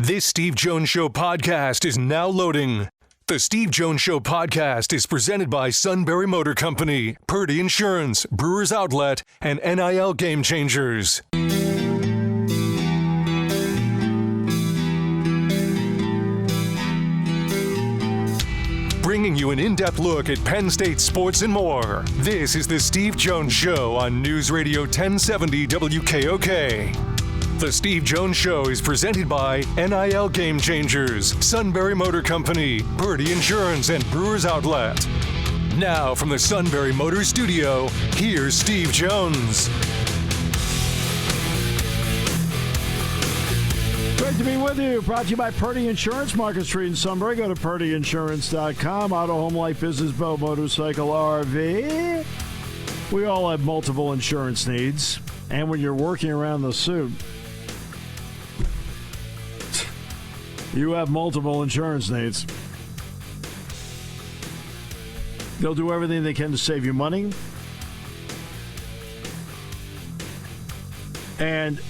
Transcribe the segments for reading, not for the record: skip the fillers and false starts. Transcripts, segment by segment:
This Steve Jones Show podcast is now loading. The Steve Jones Show podcast is presented by Sunbury Motor Company, Purdy Insurance, Brewers Outlet, and NIL Game Changers. Bringing you an in-depth look at Penn State sports and more. This is the Steve Jones Show on News Radio 1070 WKOK. The Steve Jones Show is presented by NIL Game Changers, Sunbury Motor Company, Purdy Insurance, and Brewers Outlet. Now from the Sunbury Motor Studio, here's Steve Jones. Great to be with you. Brought to you by Purdy Insurance, Market Street in Sunbury. Go to purdyinsurance.com. Auto, home, life, business, boat, motorcycle, RV. We all have multiple insurance needs. And when you're working around the suit, you have multiple insurance needs. They'll do everything they can to save you money. And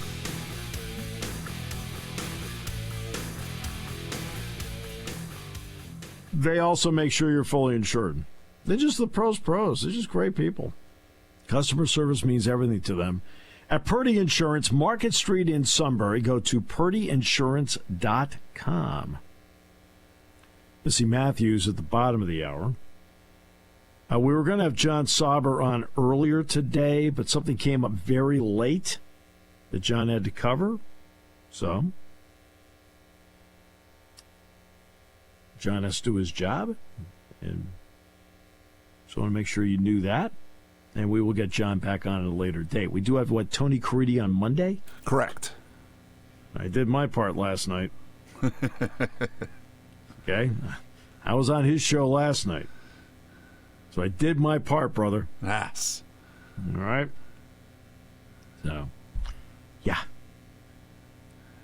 they also make sure you're fully insured. They're just the pros. They're just great people. Customer service means everything to them. At Purdy Insurance, Market Street in Sunbury, go to purdyinsurance.com. Missi Matthews at the bottom of the hour. We were going to have John Sauber on earlier today, but something came up very late that John had to cover. So John has to do his job, and just want to make sure you knew that. And we will get John back on at a later date. We do have, Tony Caridi on Monday? Correct. I did my part last night. Okay? I was on his show last night. So I did my part, brother. Yes. All right? So, yeah.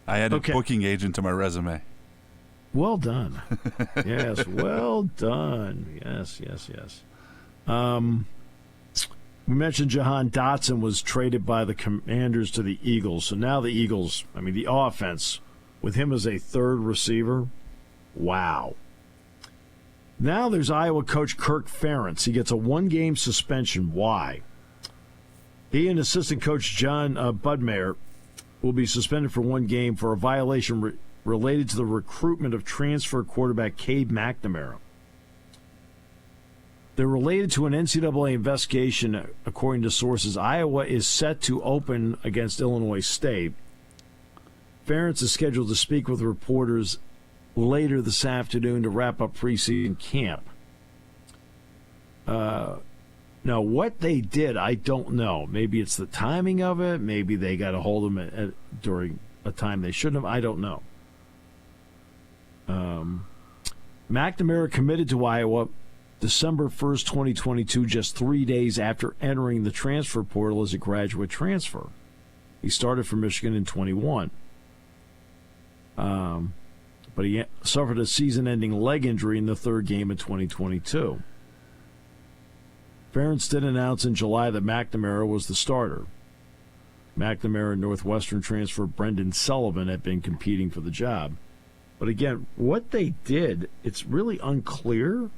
I added booking agent to my resume. Well done. Yes, well done. Yes. We mentioned Jahan Dotson was traded by the Commanders to the Eagles. So now the Eagles, the offense, with him as a third receiver, wow. Now there's Iowa coach Kirk Ferentz. He gets a one-game suspension. Why? He and assistant coach John Budmeyer will be suspended for one game for a violation related to the recruitment of transfer quarterback Cade McNamara. They're related to an NCAA investigation, according to sources. Iowa is set to open against Illinois State. Ferentz is scheduled to speak with reporters later this afternoon to wrap up preseason camp. Now, what they did, I don't know. Maybe it's the timing of it. Maybe they got a hold of him during a time they shouldn't have. I don't know. McNamara committed to Iowa December 1st, 2022, just 3 days after entering the transfer portal as a graduate transfer. He started for Michigan in 21. But he suffered a season-ending leg injury in the third game of 2022. Ferentz did announce in July that McNamara was the starter. McNamara and Northwestern transfer Brendan Sullivan had been competing for the job. But again, what they did, it's really unclear.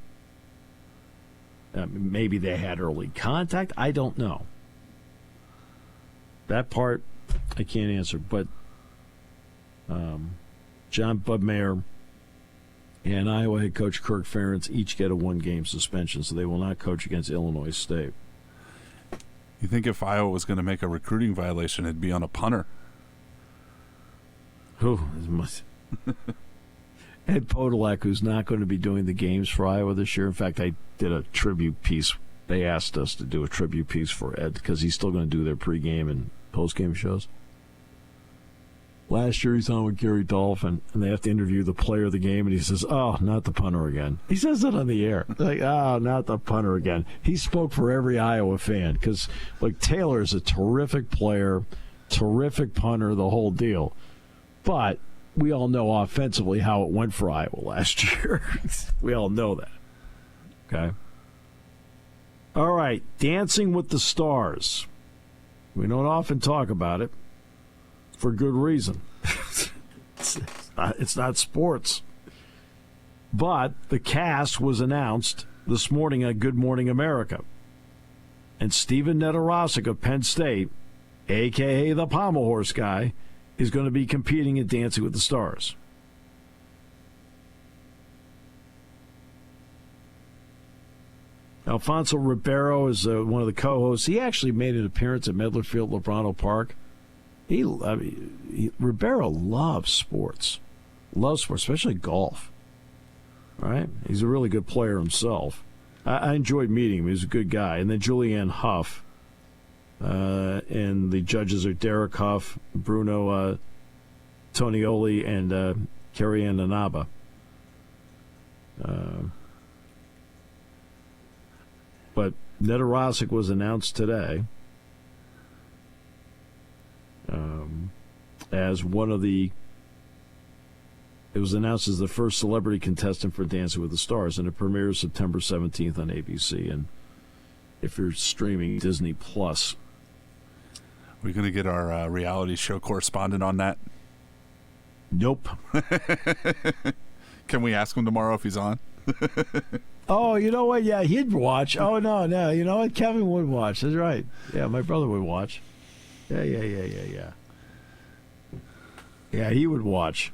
Maybe they had early contact. I don't know. That part I can't answer. But John Budmeyer and Iowa head coach Kirk Ferentz each get a one-game suspension, so they will not coach against Illinois State. You think if Iowa was going to make a recruiting violation, it'd be on a punter? Ed Podolak, who's not going to be doing the games for Iowa this year. In fact, I did a tribute piece. They asked us to do a tribute piece for Ed because he's still going to do their pregame and postgame shows. Last year, he's on with Gary Dolphin, and they have to interview the player of the game, and he says, "Oh, not the punter again." He says it on the air. Like, "Oh, not the punter again." He spoke for every Iowa fan because, Taylor is a terrific player, terrific punter, the whole deal. But we all know offensively how it went for Iowa last year. We all know that. Okay? All right, Dancing with the Stars. We don't often talk about it for good reason. It's not sports. But the cast was announced this morning on Good Morning America. And Steven Nedorosik of Penn State, a.k.a. the Pommel Horse guy, is going to be competing in Dancing with the Stars. Alfonso Ribeiro is one of the co-hosts. He actually made an appearance at Medler Field, Lebrano Park. Ribeiro loves sports. Loves sports, especially golf. Right? He's a really good player himself. I enjoyed meeting him. He was a good guy. And then Julianne Hough. And the judges are Derek Huff, Bruno Tonioli, and Carrie Ann Nanaba. But Nedorosik was announced today as one of the. It was announced as the first celebrity contestant for Dancing with the Stars, and it premieres September 17th on ABC. And if you're streaming Disney Plus, we're going to get our reality show correspondent on that. Nope. Can we ask him tomorrow if he's on? Oh, you know what? Yeah, he'd watch. Oh, no. You know what? Kevin would watch. That's right. Yeah, my brother would watch. Yeah. Yeah, he would watch.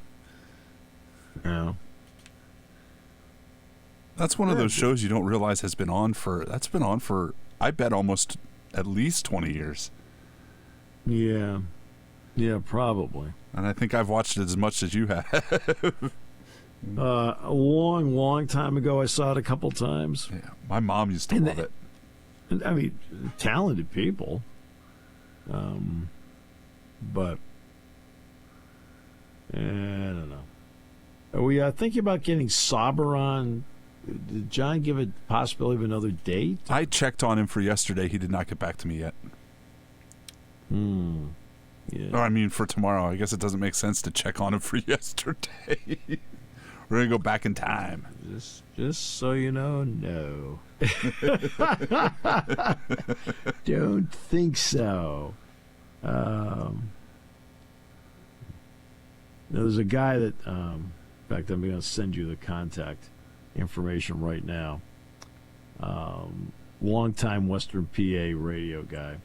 Yeah. That's one of those shows you don't realize has been on for, I bet, almost at least 20 years. Yeah. Yeah, probably. And I think I've watched it as much as you have. A long time ago, I saw it a couple times. Yeah, my mom used to love it. And, I mean, talented people. But I don't know. Are we thinking about getting Sauber on? Did John give a possibility of another date? I checked on him for yesterday. He did not get back to me yet. Yeah. Or, I mean, for tomorrow. I guess it doesn't make sense to check on him for yesterday. We're going to go back in time. Just so you know, no. Don't think so. There's a guy that, in fact, I'm going to send you the contact information right now. Longtime Western PA radio guy,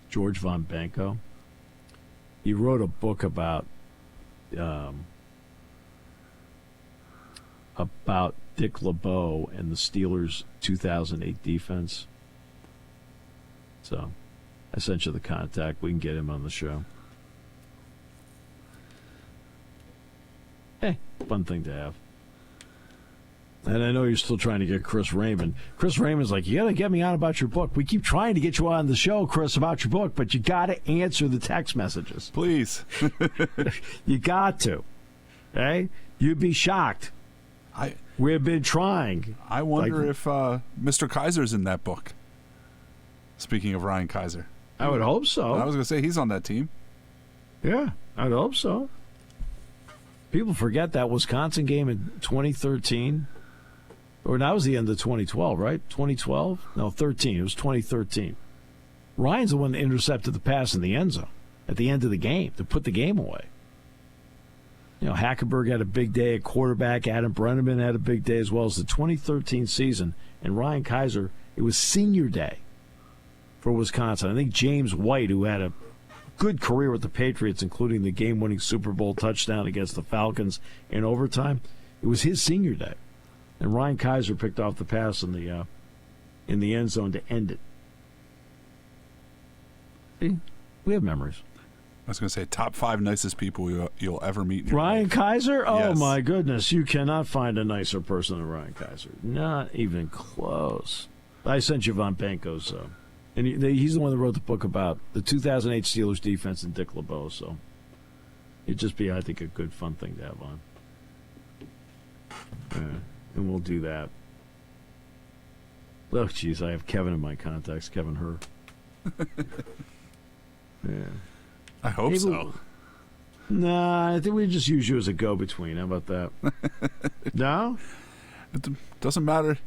George Von Benko. He wrote a book about Dick LeBeau and the Steelers' 2008 defense. So I sent you the contact. We can get him on the show. Hey, fun thing to have. And I know you're still trying to get Chris Raymond. Chris Raymond's like, you got to get me on about your book. We keep trying to get you on the show, Chris, about your book, but you got to answer the text messages. Please. You got to. Okay? You'd be shocked. We've been trying. I wonder if Mr. Kaiser's in that book. Speaking of Ryan Kaiser. I would hope so. I was going to say he's on that team. Yeah, I'd hope so. People forget that Wisconsin game in 2013. Or that was the end of 2012, right? 2012? No, 13. It was 2013. Ryan's the one that intercepted the pass in the end zone at the end of the game to put the game away. You know, Hackenberg had a big day at quarterback. Adam Brenneman had a big day as well as the 2013 season. And Ryan Kaiser, it was senior day for Wisconsin. I think James White, who had a good career with the Patriots, including the game-winning Super Bowl touchdown against the Falcons in overtime, it was his senior day. And Ryan Kaiser picked off the pass in the end zone to end it. See, we have memories. I was going to say, top 5 nicest people you'll ever meet in your Ryan life. Kaiser? Oh, yes. My goodness. You cannot find a nicer person than Ryan Kaiser. Not even close. I sent you Von Benko's. And he's the one that wrote the book about the 2008 Steelers defense and Dick LeBeau. So it'd just be, I think, a good, fun thing to have on. And we'll do that. Oh, jeez, I have Kevin in my contacts. Kevin Herr. Yeah. I hope so. Nah, I think we just use you as a go-between. How about that? No? It doesn't matter.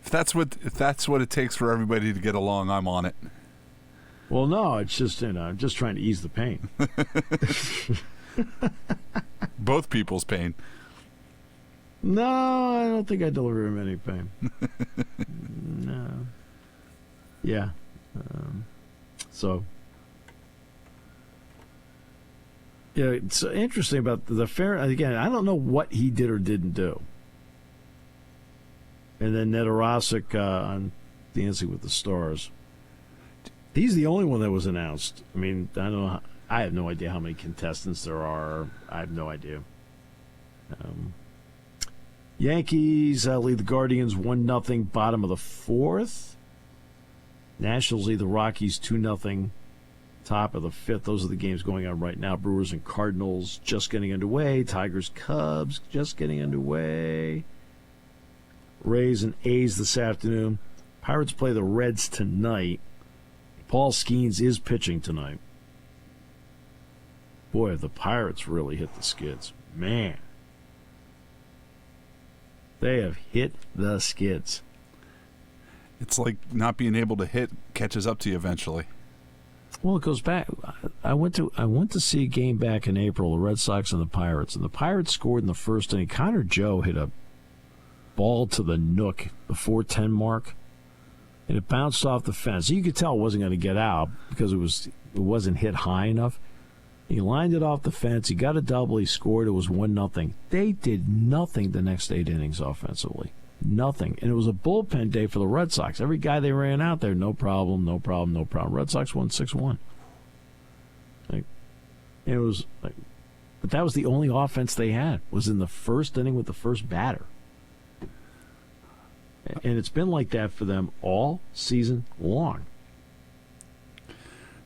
If that's what it takes for everybody to get along, I'm on it. Well, no, it's just, I'm just trying to ease the pain. Both people's pain. No, I don't think I deliver him any pain. No. Yeah. So. Yeah, it's interesting about the Ferentz. Again, I don't know what he did or didn't do. And then Nedorosik on Dancing with the Stars. He's the only one that was announced. I mean, I don't know. I have no idea how many contestants there are. I have no idea. Yankees lead the Guardians 1-0, bottom of the fourth. Nationals lead the Rockies 2-0, top of the fifth. Those are the games going on right now. Brewers and Cardinals just getting underway. Tigers, Cubs just getting underway. Rays and A's this afternoon. Pirates play the Reds tonight. Paul Skeens is pitching tonight. Boy, the Pirates really hit the skids. Man. They have hit the skids. It's like not being able to hit catches up to you eventually. Well, it goes back. I went to see a game back in April, the Red Sox and the Pirates, and the Pirates scored in the first inning. Connor Joe hit a ball to the nook, the 410 mark, and it bounced off the fence. You could tell it wasn't going to get out because it wasn't hit high enough. He lined it off the fence. He got a double. He scored. It was 1-0. They did nothing the next 8 innings offensively. Nothing. And it was a bullpen day for the Red Sox. Every guy they ran out there, no problem, no problem, no problem. Red Sox won 6-1. But that was the only offense they had, was in the first inning with the first batter. And it's been like that for them all season long.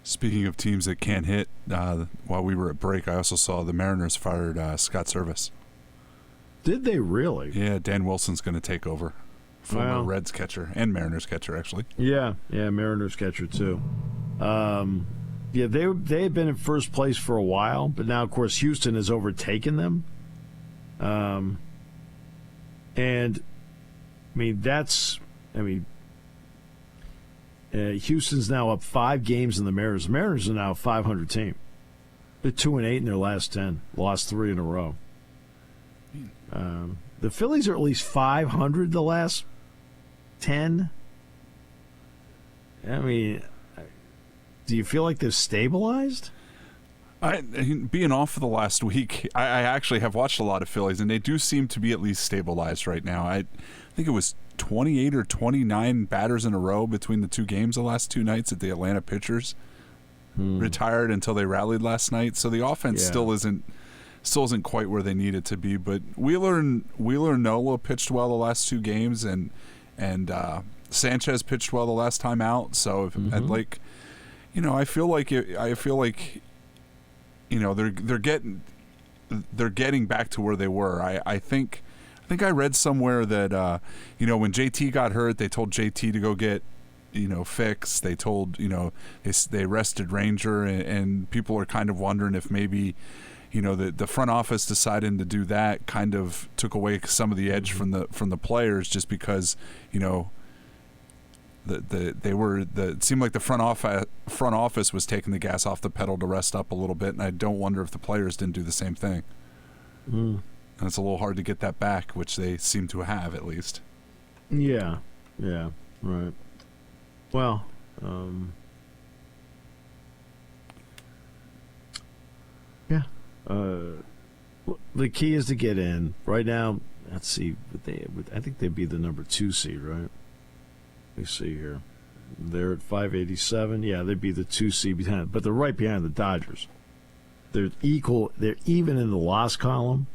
Speaking of teams that can't hit, while we were at break, I also saw the Mariners fired Scott Service. Did they really? Yeah, Dan Wilson's going to take over. Former Reds catcher and Mariners catcher, actually. Yeah, Mariners catcher too. They had been in first place for a while, but now, of course, Houston has overtaken them. And Houston's now up 5 games in the Mariners. The Mariners are now a 500 team. They're 2-8 in their last 10. Lost 3 in a row. The Phillies are at least 500 the last 10. I mean, do you feel like they've stabilized? Being off for the last week, I actually have watched a lot of Phillies, and they do seem to be at least stabilized right now. I think it was 28 or 29 batters in a row between the 2 games the last 2 nights that the Atlanta pitchers retired until they rallied last night. So the offense still isn't quite where they need it to be. But Wheeler Nola pitched well the last 2 games, and Sanchez pitched well the last time out. So I feel like they're getting back to where they were. I think I read somewhere that when JT got hurt, they told JT to go get fixed. They told they rested Ranger, and people are kind of wondering if maybe the front office deciding to do that kind of took away some of the edge from the players, just because it seemed like the front office was taking the gas off the pedal to rest up a little bit, and I don't wonder if the players didn't do the same thing. And it's a little hard to get that back, which they seem to have, at least. Yeah, right. Well, the key is to get in. Right now, let's see, I think they'd be the number 2 seed, right? Let me see here. They're at 587. Yeah, they'd be the 2 seed behind, but they're right behind the Dodgers. They're equal. They're even in the loss column,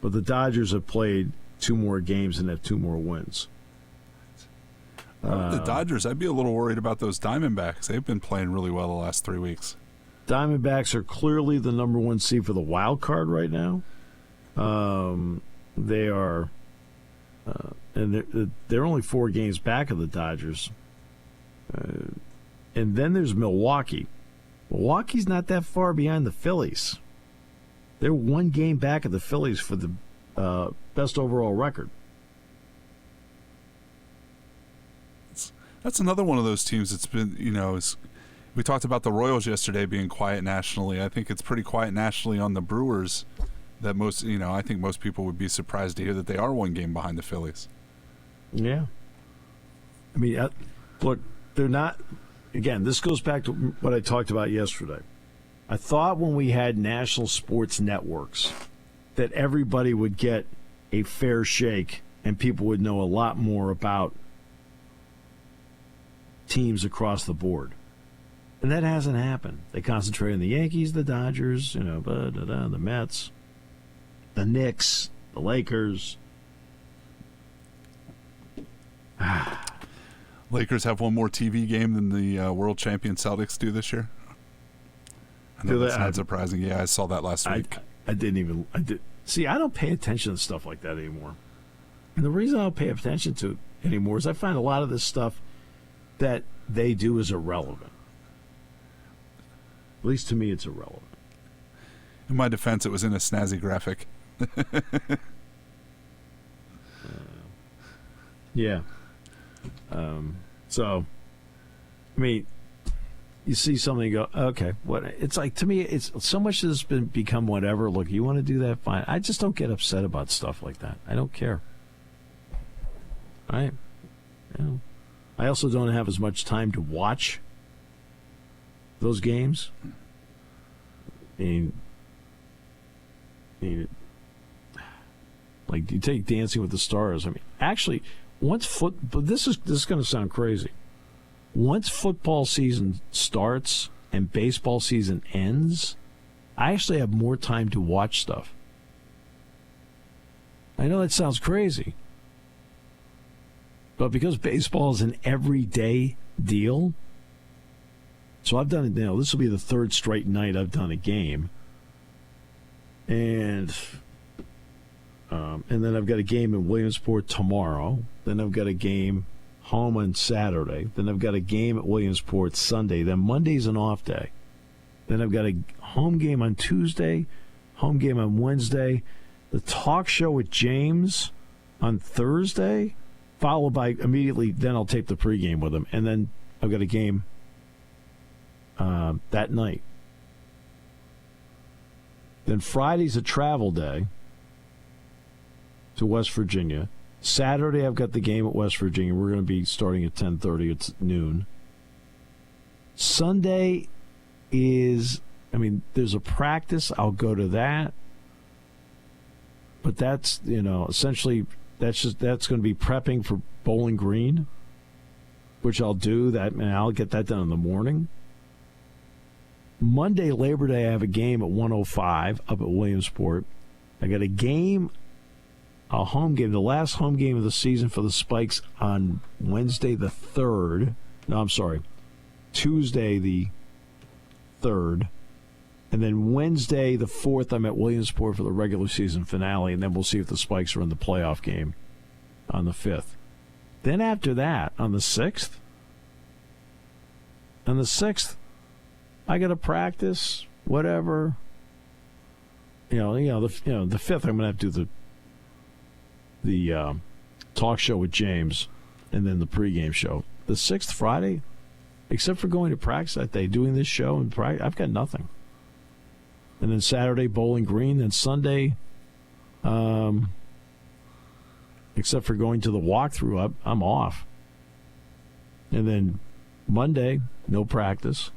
but the Dodgers have played 2 more games and have 2 more wins. The Dodgers, I'd be a little worried about those Diamondbacks. They've been playing really well the last 3 weeks. Diamondbacks are clearly the number 1 seed for the wild card right now. They are, and they're only 4 games back of the Dodgers. And then there's Milwaukee. Milwaukee's not that far behind the Phillies. They're 1 game back of the Phillies for the best overall record. That's another one of those teams that's been, We talked about the Royals yesterday being quiet nationally. I think it's pretty quiet nationally on the Brewers. That I think most people would be surprised to hear that they are one game behind the Phillies. Yeah. I mean, look, they're not. Again, this goes back to what I talked about yesterday. I thought when we had national sports networks that everybody would get a fair shake and people would know a lot more about teams across the board. And that hasn't happened. They concentrate on the Yankees, the Dodgers, the Mets, the Knicks, the Lakers. Lakers have one more TV game than the world champion Celtics do this year. I know that's not surprising. Yeah, I saw that last week. I did. See, I don't pay attention to stuff like that anymore. And the reason I don't pay attention to it anymore is I find a lot of this stuff that they do is irrelevant. At least to me, it's irrelevant. In my defense, it was in a snazzy graphic. Yeah. So, I mean, you see something, you go, okay, what? It's like, to me, it's so much has become whatever. Look, you want to do that, fine. I just don't get upset about stuff like that. I don't care. I also don't have as much time to watch those games. I mean, like, you take Dancing with the Stars. I mean, actually, but this is going to sound crazy. Once football season starts and baseball season ends, I actually have more time to watch stuff. I know that sounds crazy, but because baseball is an everyday deal, so I've done it now. This will be the third straight night I've done a game, and then I've got a game in Williamsport tomorrow. Then I've got a game home on Saturday. Then I've got a game at Williamsport Sunday. Then Monday's an off day. Then I've got a home game on Tuesday, home game on Wednesday, the talk show with James on Thursday, followed by immediately, then I'll tape the pregame with him. And then I've got a game that night. Then Friday's a travel day to West Virginia. Saturday, I've got the game at West Virginia. We're going to be starting at 10:30. It's noon. Sunday there's a practice. I'll go to that. But that's, essentially, that's going to be prepping for Bowling Green, which I'll do that, and I'll get that done in the morning. Monday, Labor Day, I have a game at 105 up at Williamsport. I got a home game, the last home game of the season for the Spikes on Wednesday the 3rd. No, I'm sorry. Tuesday the 3rd. And then Wednesday the 4th, I'm at Williamsport for the regular season finale, and then we'll see if the Spikes are in the playoff game on the 5th. Then after that, on the 6th, I got to practice, whatever. The 5th, I'm going to have to do the talk show with James, and then the pregame show. The 6th, Friday, except for going to practice that day, doing this show, and I've got nothing. And then Saturday, Bowling Green. Then Sunday, except for going to the walkthrough, I'm off. And then Monday, no practice.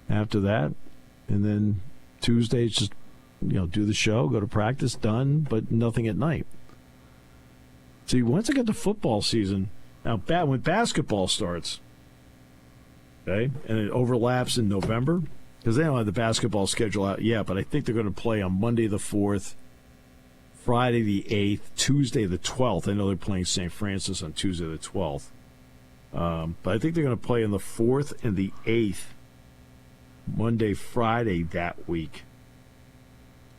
After that, and then Tuesday, it's just do the show, go to practice, done, but nothing at night. See, once I get to football season, now when basketball starts, okay, and it overlaps in November, because they don't have the basketball schedule out yet, but I think they're going to play on Monday the 4th, Friday the 8th, Tuesday the 12th. I know they're playing St. Francis on Tuesday the 12th. But I think they're going to play on the 4th and the 8th, Monday, Friday that week,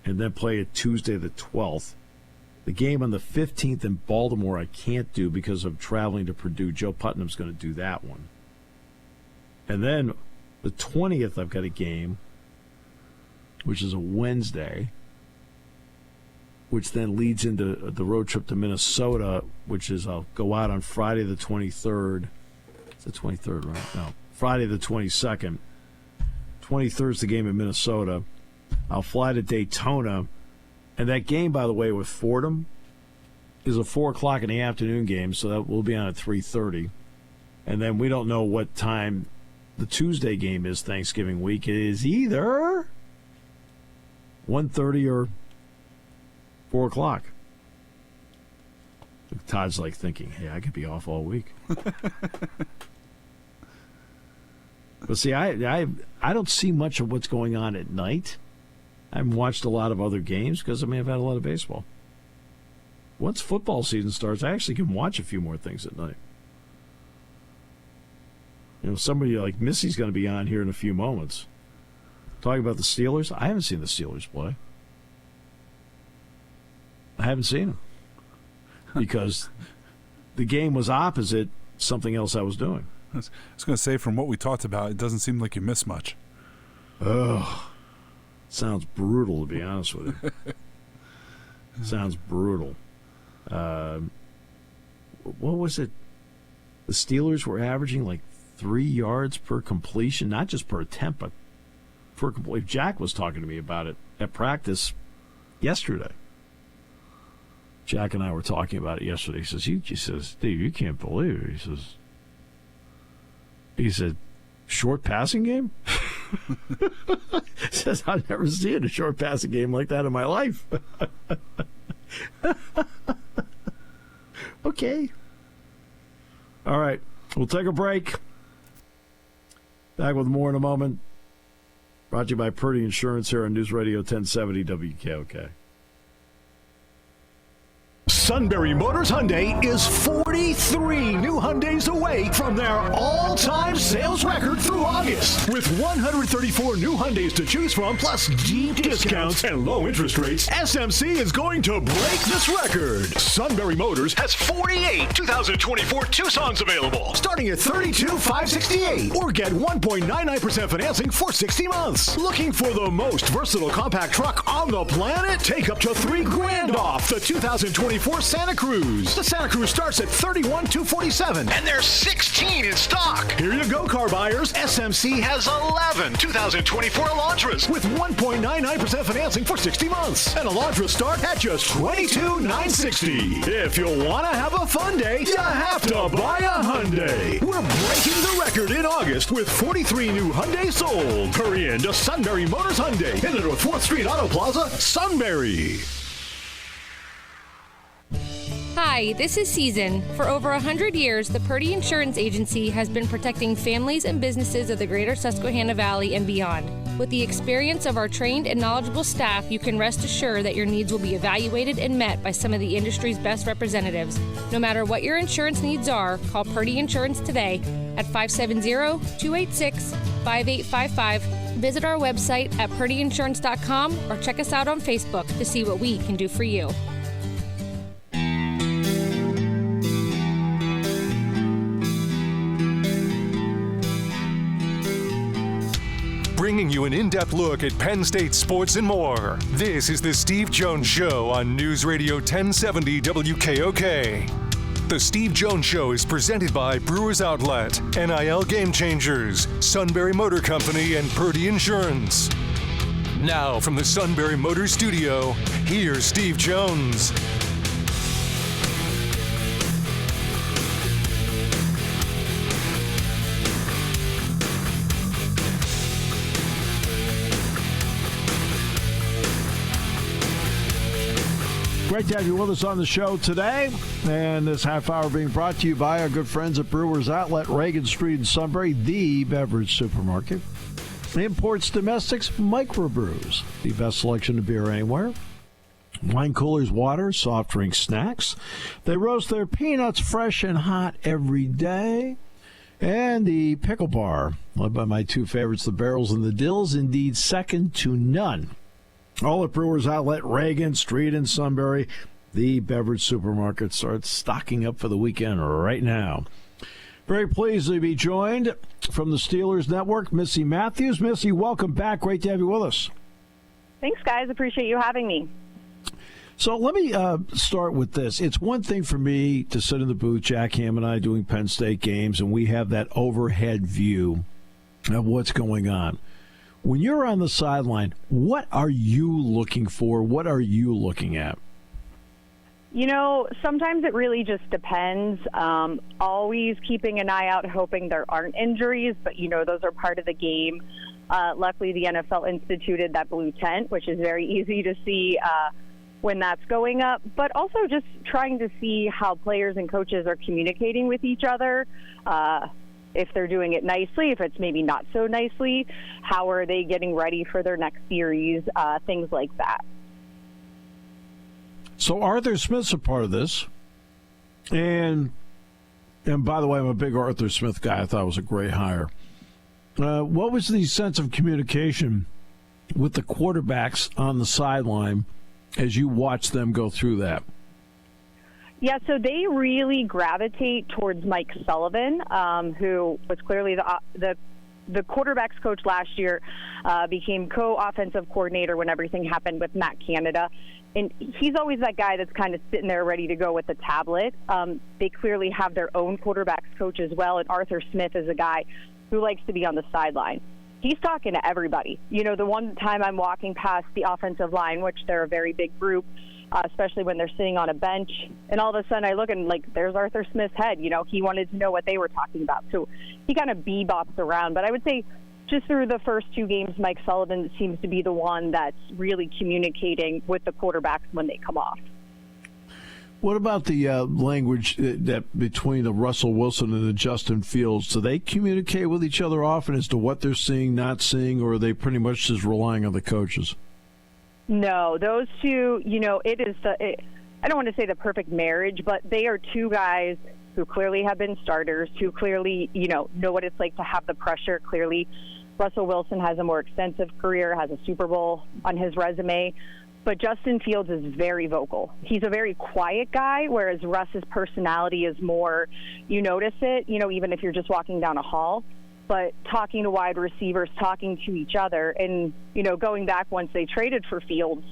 and then play it Tuesday the 12th. The game on the 15th in Baltimore I can't do because I'm traveling to Purdue. Joe Putnam's going to do that one. And then the 20th I've got a game, which is a Wednesday, which then leads into the road trip to Minnesota, which is I'll go out on Friday the 23rd. It's the 23rd, right? No. Friday the 22nd. 23rd is the game in Minnesota. I'll fly to Daytona. And that game, by the way, with Fordham is a 4 o'clock in the afternoon game, so that will be on at 3:30. And then we don't know what time the Tuesday game is Thanksgiving week. It is either 1:30 or 4 o'clock. Todd's like thinking, hey, I could be off all week. But see, I don't see much of what's going on at night. I haven't watched a lot of other games because, I've had a lot of baseball. Once football season starts, I actually can watch a few more things at night. Somebody like Missi's going to be on here in a few moments. Talking about the Steelers. I haven't seen the Steelers play. I haven't seen them. Because the game was opposite something else I was doing. I was going to say, from what we talked about, it doesn't seem like you miss much. Oh, sounds brutal, to be honest with you. Sounds brutal. What was it? The Steelers were averaging like 3 yards per completion, not just per attempt, but per completion. Jack was talking to me about it at practice yesterday. Jack and I were talking about it yesterday. He says, Steve, you can't believe it. He said, short passing game? He says, I've never seen a short passing game like that in my life. Okay. All right. We'll take a break. Back with more in a moment. Brought to you by Purdy Insurance here on News Radio 1070 WKOK. Sunbury Motors Hyundai is 43 new Hyundais away from their all-time sales record through August. With 134 new Hyundais to choose from, plus deep discounts and low interest rates, SMC is going to break this record. Sunbury Motors has 48 2024 Tucsons available, starting at $32,568, or get 1.99% financing for 60 months. Looking for the most versatile compact truck on the planet? Take up to $3,000 off the 2024 Santa Cruz. The Santa Cruz starts at $31,247, and there's 16 in stock. Here you go, car buyers. SMC has 11 2024 Elantras with 1.99% financing for 60 months, and Elantra start at just $22,960. If you want to have a fun day, you have to buy a Hyundai. We're breaking the record in August with 43 new Hyundai sold. Hurry in to Sunbury Motors Hyundai in the North 4th Street Auto Plaza, Sunbury. Hi, this is Season. For over 100 years, the Purdy Insurance Agency has been protecting families and businesses of the greater Susquehanna Valley and beyond. With the experience of our trained and knowledgeable staff, you can rest assured that your needs will be evaluated and met by some of the industry's best representatives. No matter what your insurance needs are, call Purdy Insurance today at 570-286-5855. Visit our website at purdyinsurance.com or check us out on Facebook to see what we can do for you. Bringing you an in-depth look at Penn State sports and more. This is the Steve Jones Show on News Radio 1070 WKOK. The Steve Jones Show is presented by Brewers Outlet, NIL Game Changers, Sunbury Motor Company, and Purdy Insurance. Now from the Sunbury Motor Studio, here's Steve Jones. Great to have you with us on the show today. And this half hour being brought to you by our good friends at Brewers Outlet, Reagan Street in Sunbury, the beverage supermarket. Imports, domestics, microbrews. The best selection of beer anywhere. Wine coolers, water, soft drinks, snacks. They roast their peanuts fresh and hot every day. And the pickle bar, led by my two favorites, the Barrels and the Dills, indeed second to none. All at Brewers Outlet, Reagan Street in Sunbury. The beverage supermarket starts stocking up for the weekend right now. Very pleased to be joined from the Steelers Network, Missi Matthews. Missi, welcome back. Great to have you with us. Thanks, guys. Appreciate you having me. So let me start with this. It's one thing for me to sit in the booth, Jack Ham and I doing Penn State games, and we have that overhead view of what's going on. When you're on the sideline, what are you looking for? What are you looking at? Sometimes it really just depends. Always keeping an eye out, hoping there aren't injuries, but, those are part of the game. Luckily, the NFL instituted that blue tent, which is very easy to see when that's going up, but also just trying to see how players and coaches are communicating with each other. If they're doing it nicely, if it's maybe not so nicely, how are they getting ready for their next series, things like that. So Arthur Smith's a part of this. And by the way, I'm a big Arthur Smith guy. I thought it was a great hire. What was the sense of communication with the quarterbacks on the sideline as you watch them go through that? Yeah, so they really gravitate towards Mike Sullivan, who was clearly the quarterbacks coach last year, became co-offensive coordinator when everything happened with Matt Canada. And he's always that guy that's kind of sitting there ready to go with the tablet. They clearly have their own quarterbacks coach as well, and Arthur Smith is a guy who likes to be on the sideline. He's talking to everybody. The one time I'm walking past the offensive line, which they're a very big group, especially when they're sitting on a bench, and all of a sudden I look and, there's Arthur Smith's head. He wanted to know what they were talking about. So he kind of bebops around. But I would say just through the first two games, Mike Sullivan seems to be the one that's really communicating with the quarterbacks when they come off. What about the language that between the Russell Wilson and the Justin Fields? Do they communicate with each other often as to what they're seeing, not seeing, or are they pretty much just relying on the coaches? No, those two, it is I don't want to say the perfect marriage, but they are two guys who clearly have been starters, who clearly, know what it's like to have the pressure. Clearly, Russell Wilson has a more extensive career, has a Super Bowl on his resume, but Justin Fields is very vocal. He's a very quiet guy, whereas Russ's personality is more, you notice it, even if you're just walking down a hall. But talking to wide receivers, talking to each other, and, going back once they traded for Fields,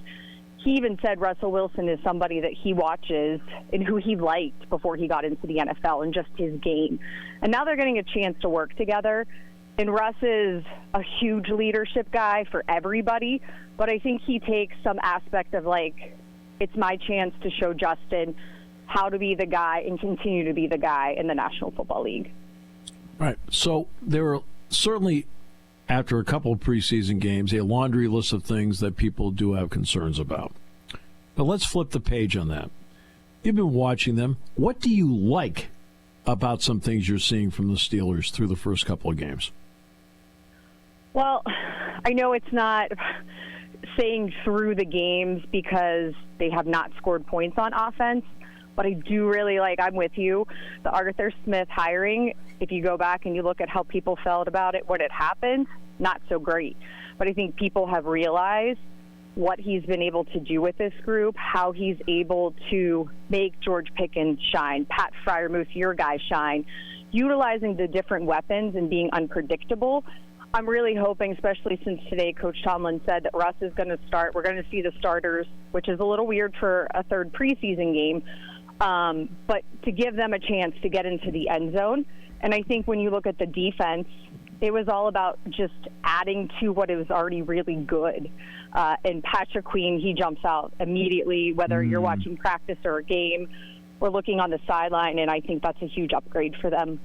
he even said Russell Wilson is somebody that he watches and who he liked before he got into the NFL and just his game. And now they're getting a chance to work together. And Russ is a huge leadership guy for everybody, but I think he takes some aspect of, it's my chance to show Justin how to be the guy and continue to be the guy in the National Football League. Right. So there are certainly, after a couple of preseason games, a laundry list of things that people do have concerns about. But let's flip the page on that. You've been watching them. What do you like about some things you're seeing from the Steelers through the first couple of games? Well, I know it's not saying through the games because they have not scored points on offense, but I do really I'm with you, the Arthur Smith hiring. If you go back and you look at how people felt about it when it happened, not so great. But I think people have realized what he's been able to do with this group, how he's able to make George Pickens shine, Pat Freiermuth, your guy, shine, utilizing the different weapons and being unpredictable. I'm really hoping, especially since today Coach Tomlin said that Russ is going to start. We're going to see the starters, which is a little weird for a third preseason game, but to give them a chance to get into the end zone. And I think when you look at the defense, it was all about just adding to what is already really good. And Patrick Queen, he jumps out immediately, whether you're watching practice or a game or looking on the sideline, and I think that's a huge upgrade for them.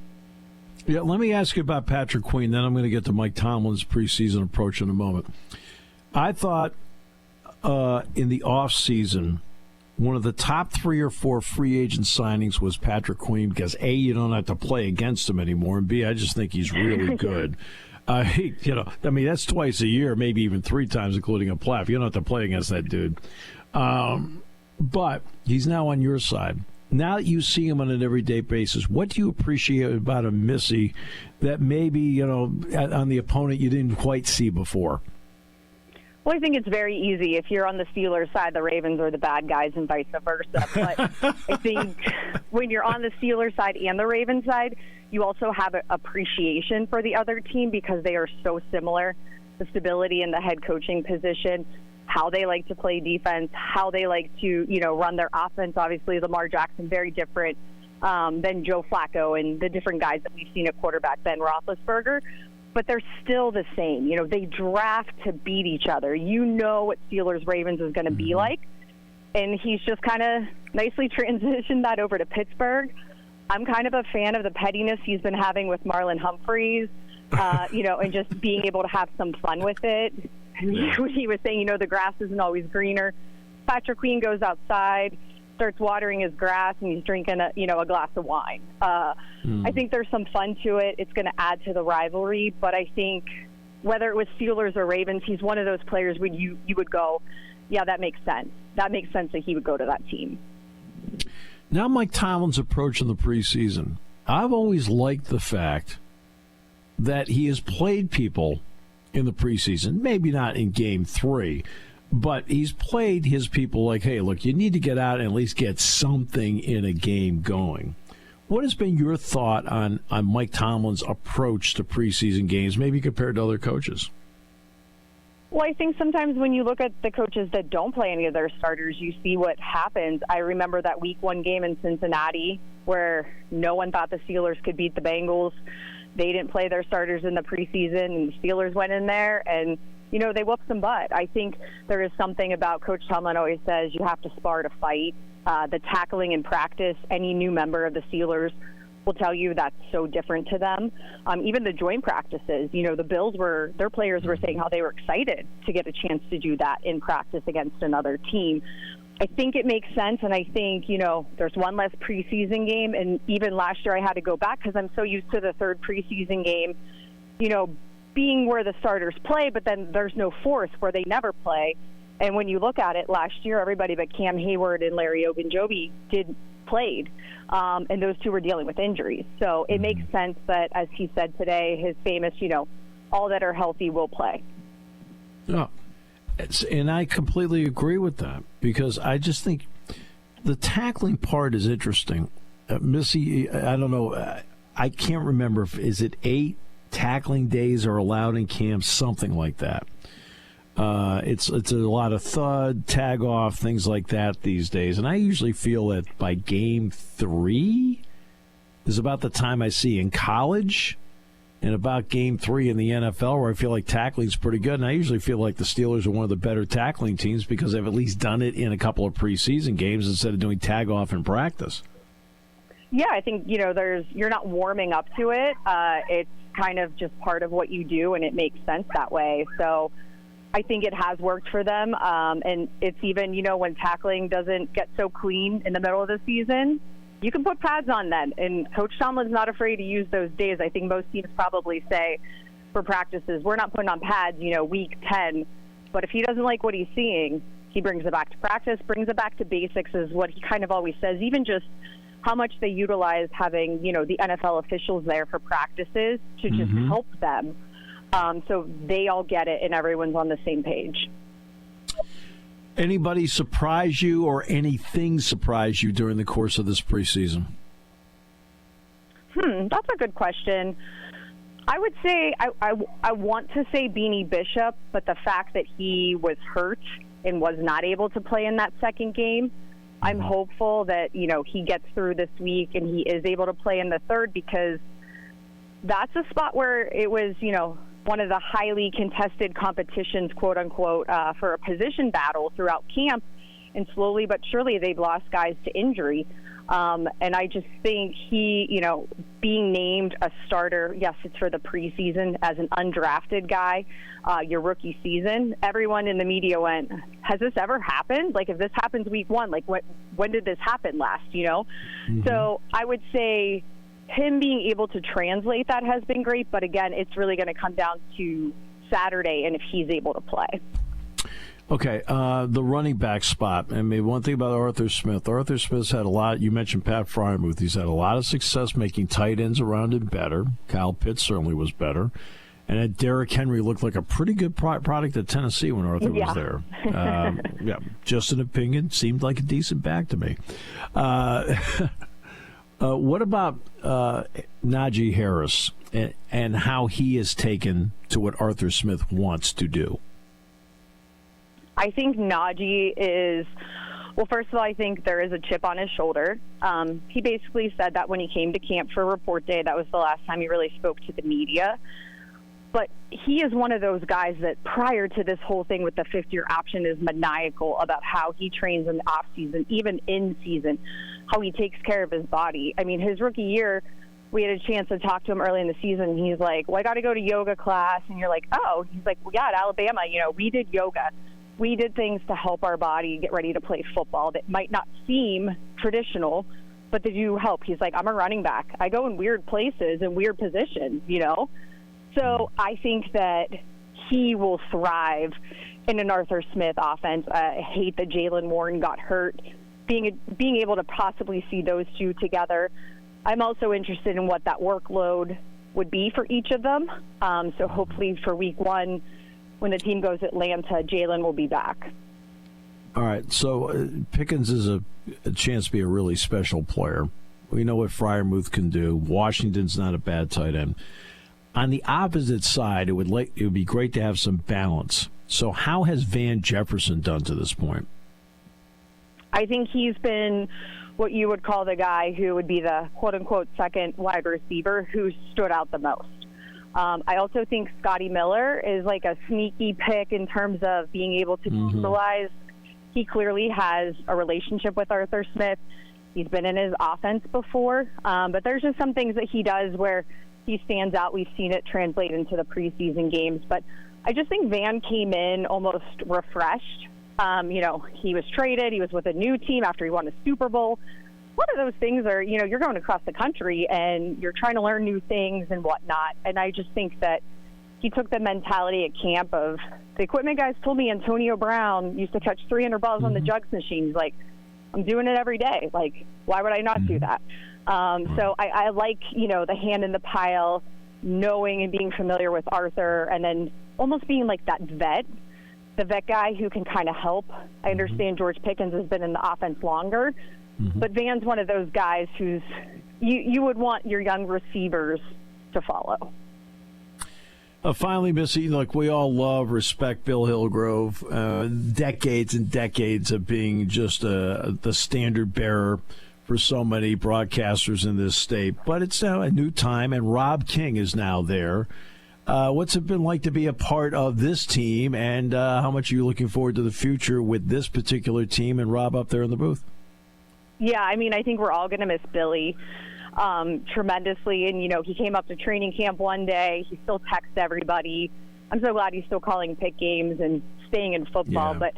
Yeah, let me ask you about Patrick Queen, then I'm going to get to Mike Tomlin's preseason approach in a moment. I thought in the offseason, one of the top 3 or 4 free agent signings was Patrick Queen because, A, you don't have to play against him anymore, and B, I just think he's really good. That's twice a year, maybe even 3 times, including a playoff. You don't have to play against that dude. But he's now on your side. Now that you see him on an everyday basis, what do you appreciate about a Missi that maybe, on the opponent you didn't quite see before? Well, I think it's very easy. If you're on the Steelers side, the Ravens are the bad guys and vice versa. But I think when you're on the Steelers side and the Ravens side, you also have an appreciation for the other team because they are so similar. The stability in the head coaching position, how they like to play defense, how they like to, run their offense. Obviously, Lamar Jackson, very different than Joe Flacco and the different guys that we've seen at quarterback, Ben Roethlisberger. But they're still the same. They draft to beat each other. You know what Steelers-Ravens is going to be like. And he's just kind of nicely transitioned that over to Pittsburgh. I'm kind of a fan of the pettiness he's been having with Marlon Humphreys, and just being able to have some fun with it. He was saying, the grass isn't always greener. Patrick Queen goes outside, starts watering his grass, and he's drinking a glass of wine. I think there's some fun to it. It's going to add to the rivalry, but I think whether it was Steelers or Ravens, he's one of those players where you would go, yeah, that makes sense. That makes sense that he would go to that team. Now Mike Tomlin's approach in the preseason. I've always liked the fact that he has played people in the preseason, maybe not in game 3, but he's played his people like, hey, look, you need to get out and at least get something in a game going. What has been your thought on Mike Tomlin's approach to preseason games, maybe compared to other coaches? Well, I think sometimes when you look at the coaches that don't play any of their starters, you see what happens. I remember that Week 1 game in Cincinnati where no one thought the Steelers could beat the Bengals. They didn't play their starters in the preseason, and the Steelers went in there and, they whooped some butt. I think there is something about Coach Tomlin always says you have to spar to fight. The tackling in practice, any new member of the Steelers will tell you that's so different to them. Even the joint practices, the Bills their players were saying how they were excited to get a chance to do that in practice against another team. I think it makes sense, and I think, there's one less preseason game, and even last year I had to go back because I'm so used to the third preseason game, being where the starters play, but then there's no fourth where they never play. And when you look at it, last year everybody but Cam Hayward and Larry Ogunjobi played. And those two were dealing with injuries. So it makes sense that, as he said today, his famous, all that are healthy will play. Oh, and I completely agree with that because I just think the tackling part is interesting. Missi, I don't know. I can't remember. Is it 8 tackling days are allowed in camp? Something like that. It's a lot of thud, tag off, things like that these days. And I usually feel that by game 3 is about the time I see in college and about game 3 in the NFL where I feel like tackling is pretty good. And I usually feel like the Steelers are one of the better tackling teams because they've at least done it in a couple of preseason games instead of doing tag off in practice. Yeah, I think, you're not warming up to it. It's kind of just part of what you do, and it makes sense that way. So I think it has worked for them, and it's even, when tackling doesn't get so clean in the middle of the season, you can put pads on then, and Coach Tomlin's not afraid to use those days. I think most teams probably say for practices, we're not putting on pads, week 10, but if he doesn't like what he's seeing, he brings it back to practice, brings it back to basics is what he kind of always says, even just how much they utilize having, the NFL officials there for practices to just help them. So they all get it and everyone's on the same page. Anybody surprise you or anything surprise you during the course of this preseason? That's a good question. I would say I want to say Beanie Bishop, but the fact that he was hurt and was not able to play in that second game, I'm hopeful that, he gets through this week and he is able to play in the third because that's a spot where it was, one of the highly contested competitions, quote unquote, for a position battle throughout camp. And slowly but surely they've lost guys to injury. And I just think he, being named a starter, yes, it's for the preseason as an undrafted guy, your rookie season. Everyone in the media went, has this ever happened? Like, if this happens week 1, like when did this happen last, So I would say him being able to translate that has been great. But again, it's really going to come down to Saturday and if he's able to play. Okay, the running back spot. I mean, one thing about Arthur Smith. Arthur Smith's had a lot. You mentioned Pat Fryermuth. He's had a lot of success making tight ends around him better. Kyle Pitts certainly was better. And Derrick Henry looked like a pretty good product at Tennessee when Arthur was there. Just an opinion. Seemed like a decent back to me. What about Najee Harris and how he is taken to what Arthur Smith wants to do? I think Najee is, well, first of all, I think there is a chip on his shoulder. He basically said that when he came to camp for report day, that was the last time he really spoke to the media. But he is one of those guys that prior to this whole thing with the fifth-year option is maniacal about how he trains in the offseason, even in season, how he takes care of his body. I mean, his rookie year, we had a chance to talk to him early in the season. He's like, well, I got to go to yoga class. And you're like, oh. He's like, well, yeah, at Alabama, we did yoga. We did things to help our body get ready to play football that might not seem traditional, but they do help. He's like, I'm a running back. I go in weird places and weird positions, So I think that he will thrive in an Arthur Smith offense. I hate that Jaylen Warren got hurt. Being able to possibly see those two together, I'm also interested in what that workload would be for each of them. So hopefully for week 1, when the team goes Atlanta, Jaylen will be back. All right, so Pickens is a chance to be a really special player. We know what Freiermuth can do. Washington's not a bad tight end. On the opposite side, it would be great to have some balance. So how has Van Jefferson done to this point? I think he's been what you would call the guy who would be the quote-unquote second wide receiver who stood out the most. I also think Scotty Miller is like a sneaky pick in terms of being able to utilize. He clearly has a relationship with Arthur Smith. He's been in his offense before, but there's just some things that he does where he stands out. We've seen it translate into the preseason games, but I just think Van came in almost refreshed. He was traded. He was with a new team after he won a Super Bowl. One of those things are, you're going across the country and you're trying to learn new things and whatnot. And I just think that he took the mentality at camp of the equipment guys told me Antonio Brown used to catch 300 balls on the jugs machine. He's like, I'm doing it every day. Like, why would I not do that? So I like, the hand in the pile, knowing and being familiar with Arthur, and then almost being like that the vet guy who can kind of help. I understand George Pickens has been in the offense longer, but Van's one of those guys who's you would want your young receivers to follow. Finally, Missy, look, we all love, respect Bill Hillgrove. Decades and decades of being just the standard bearer for so many broadcasters in this state. But it's now a new time, and Rob King is now there. What's it been like to be a part of this team, and how much are you looking forward to the future with this particular team and Rob up there in the booth? Yeah, I mean, I think we're all going to miss Billy tremendously. And, he came up to training camp one day. He still texts everybody. I'm so glad he's still calling pick games and staying in football. Yeah. But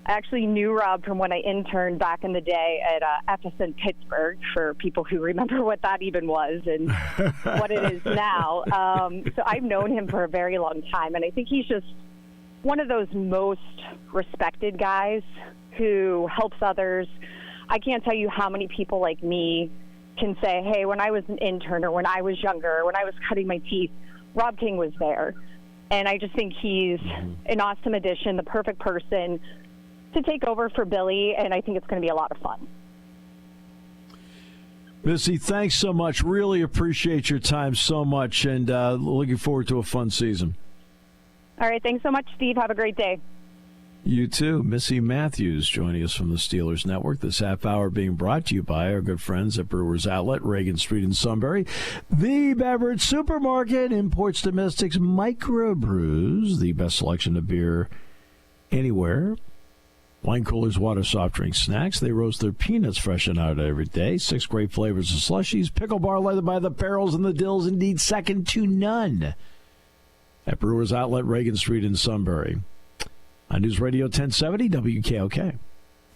I actually knew Rob from when I interned back in the day at FSN Pittsburgh, for people who remember what that even was and what it is now. So I've known him for a very long time, and I think he's just one of those most respected guys who helps others. I can't tell you how many people like me can say, hey, when I was an intern or when I was younger, when I was cutting my teeth, Rob King was there. And I just think he's an awesome addition, the perfect person to take over for Billy, and I think it's going to be a lot of fun. Missy, thanks so much. Really appreciate your time so much, and looking forward to a fun season. All right, thanks so much, Steve. Have a great day. You too. Missi Matthews joining us from the Steelers Network. This half hour being brought to you by our good friends at Brewers Outlet, Reagan Street in Sunbury. The Beverage Supermarket imports domestics microbrews, the best selection of beer anywhere. Wine coolers, water, soft drinks, snacks. They roast their peanuts fresh and out every day. 6 great flavors of slushies. Pickle bar led by the barrels and the dills, indeed second to none. At Brewers Outlet, Reagan Street in Sunbury. On News Radio 1070 WKOK.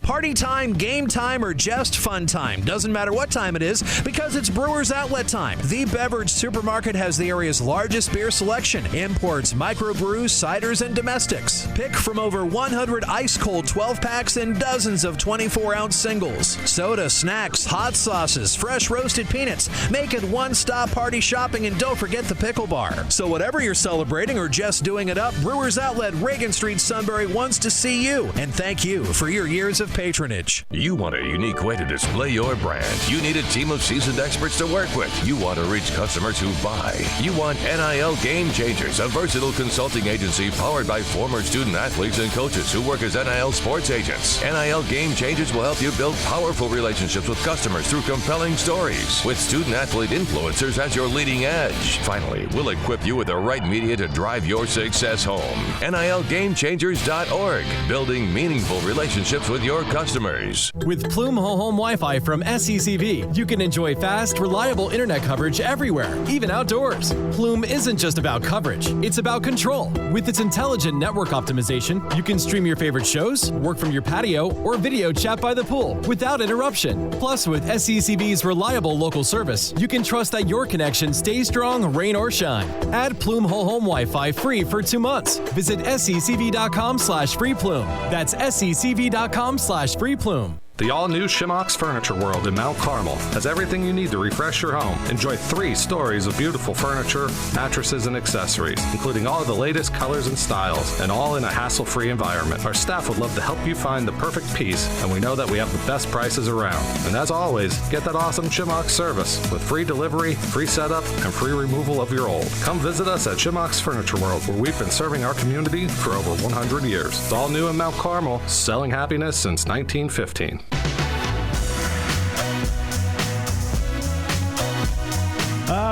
Party time, game time, or just fun time. Doesn't matter what time it is, because it's Brewers Outlet time. The Beverage Supermarket has the area's largest beer selection. Imports, microbrews, ciders, and domestics. Pick from over 100 ice-cold 12-packs and dozens of 24-ounce singles. Soda, snacks, hot sauces, fresh roasted peanuts. Make it one-stop party shopping, and don't forget the pickle bar. So whatever you're celebrating or just doing it up, Brewers Outlet, Reagan Street, Sunbury wants to see you. And thank you for your years of patronage. You want a unique way to display your brand. You need a team of seasoned experts to work with. You want to reach customers who buy. You want NIL Game Changers, a versatile consulting agency powered by former student athletes and coaches who work as NIL sports agents. NIL Game Changers will help you build powerful relationships with customers through compelling stories, with student athlete influencers as your leading edge. Finally, we'll equip you with the right media to drive your success home. NILGameChangers.org, building meaningful relationships with your customers. With Plume Whole Home Wi-Fi from SECV, you can enjoy fast, reliable internet coverage everywhere, even outdoors. Plume isn't just about coverage, it's about control. With its intelligent network optimization, you can stream your favorite shows, work from your patio, or video chat by the pool without interruption. Plus, with SECV's reliable local service, you can trust that your connection stays strong, rain or shine. Add Plume Whole Home Wi-Fi free for 2 months. Visit SECV.com/freeplume. That's SECV.com/freeplume. The all-new Shimock's Furniture World in Mount Carmel has everything you need to refresh your home. Enjoy 3 stories of beautiful furniture, mattresses, and accessories, including all of the latest colors and styles, and all in a hassle-free environment. Our staff would love to help you find the perfect piece, and we know that we have the best prices around. And as always, get that awesome Shimock's service with free delivery, free setup, and free removal of your old. Come visit us at Shimock's Furniture World, where we've been serving our community for over 100 years. It's all new in Mount Carmel, selling happiness since 1915.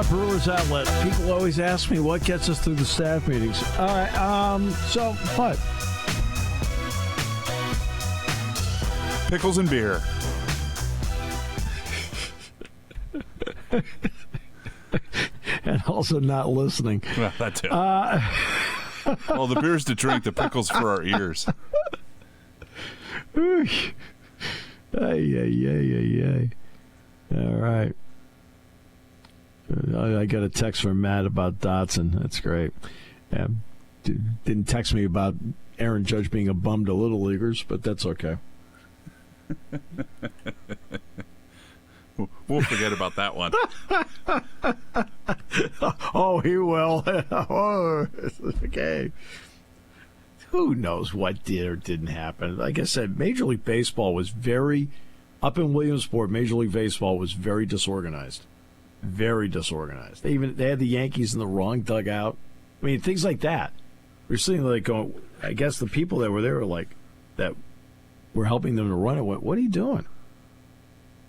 Brewers Outlet. People always ask me what gets us through the staff meetings. All right, so what? Pickles and beer. And also not listening. Well, that too. Well, the beer's to drink, the pickles for our ears. Ay. All right. I got a text from Matt about Dotson. That's great. Yeah. Didn't text me about Aaron Judge being a bum to Little Leaguers, but that's okay. We'll forget about that one. Oh, he will. Oh, okay. Who knows what did or didn't happen? Like I said, Major League Baseball was up in Williamsport, Major League Baseball was very disorganized. Very disorganized. They had the Yankees in the wrong dugout. I mean, things like that. We're sitting there going, I guess the people that were there were like, that were helping them to run it. What are you doing?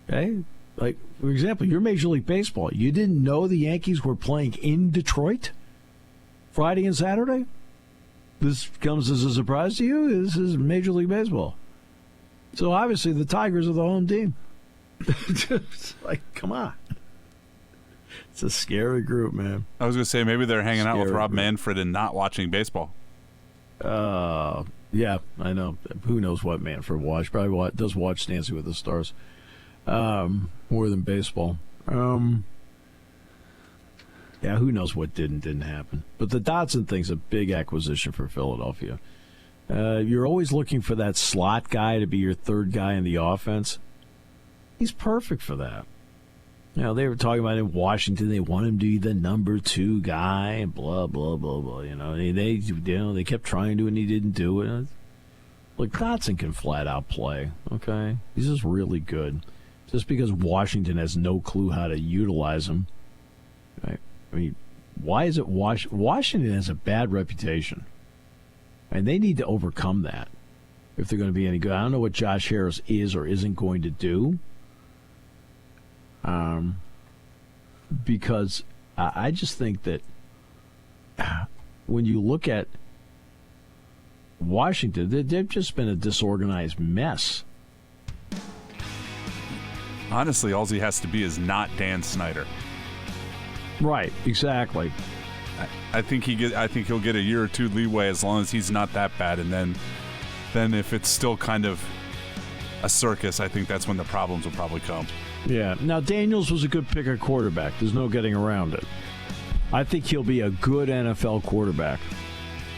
Okay? Like, for example, you're Major League Baseball. You didn't know the Yankees were playing in Detroit Friday and Saturday? This comes as a surprise to you? This is Major League Baseball. So obviously the Tigers are the home team. It's like, come on. It's a scary group, man. I was going to say, maybe they're hanging out with Rob Manfred and not watching baseball. Yeah, I know. Who knows what Manfred watched? Probably does watch Dancing with the Stars more than baseball. Yeah, who knows what didn't happen. But the Dotson thing's a big acquisition for Philadelphia. You're always looking for that slot guy to be your third guy in the offense. He's perfect for that. You know, they were talking about in Washington, they want him to be the number 2 guy, and blah, blah, blah, blah. You know, they kept trying to, and he didn't do it. Look, Dotson can flat out play, okay? He's just really good. Just because Washington has no clue how to utilize him. Right? I mean, why is it Washington has a bad reputation? And they need to overcome that if they're going to be any good. I don't know what Josh Harris is or isn't going to do. Because I just think that when you look at Washington, they've just been a disorganized mess. Honestly, all he has to be is not Dan Snyder. Right, exactly. I think he'll get a year or 2 leeway as long as he's not that bad, and then if it's still kind of a circus, I think that's when the problems will probably come. Yeah. Now, Daniels was a good pick of quarterback. There's no getting around it. I think he'll be a good NFL quarterback.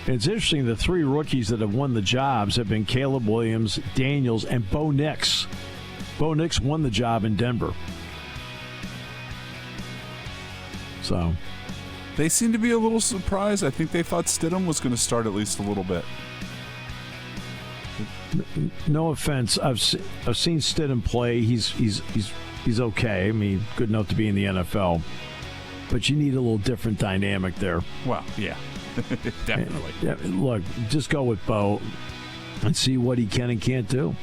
And it's interesting, the 3 rookies that have won the jobs have been Caleb Williams, Daniels, and Bo Nix. Bo Nix won the job in Denver. So they seem to be a little surprised. I think they thought Stidham was going to start at least a little bit. no offense, I've seen Stidham play. He's okay. I mean, good enough to be in the NFL, but you need a little different dynamic there. Well, yeah, definitely. Look, just go with Bo and see what he can and can't do.